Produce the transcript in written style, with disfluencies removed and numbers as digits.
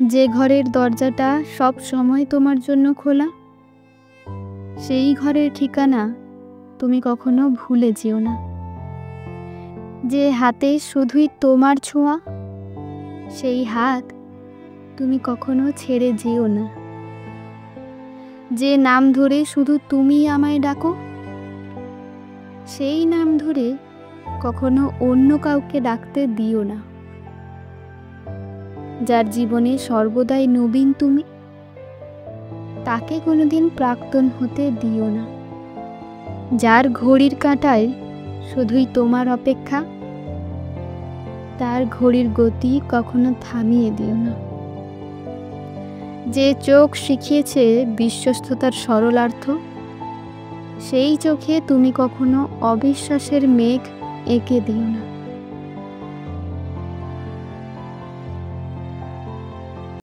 যে ঘরের দরজাটা সব সময় তোমার জন্য খোলা, সেই ঘরের ঠিকানা তুমি কখনো ভুলে যেও না। যে হাতে শুধুই তোমার ছোঁয়া, সেই হাত তুমি কখনো ছেড়ে যেও না। যে নাম ধরে শুধু তুমি আমায় ডাকো, সেই নাম ধরে কখনো অন্য কাউকে ডাকতে দিও না। যার জীবনে সর্বদাই নবীন তুমি, তাকে কোনোদিন প্রাক্তন হতে দিও না। যার ঘড়ির কাঁটায় শুধুই তোমার অপেক্ষা, তার ঘড়ির গতি কখনো থামিয়ে দিও না। যে চোখ শিখিয়েছে বিশ্বস্ততার সরলার্থ, সেই চোখে তুমি কখনো অবিশ্বাসের মেঘ এঁকে দিও না।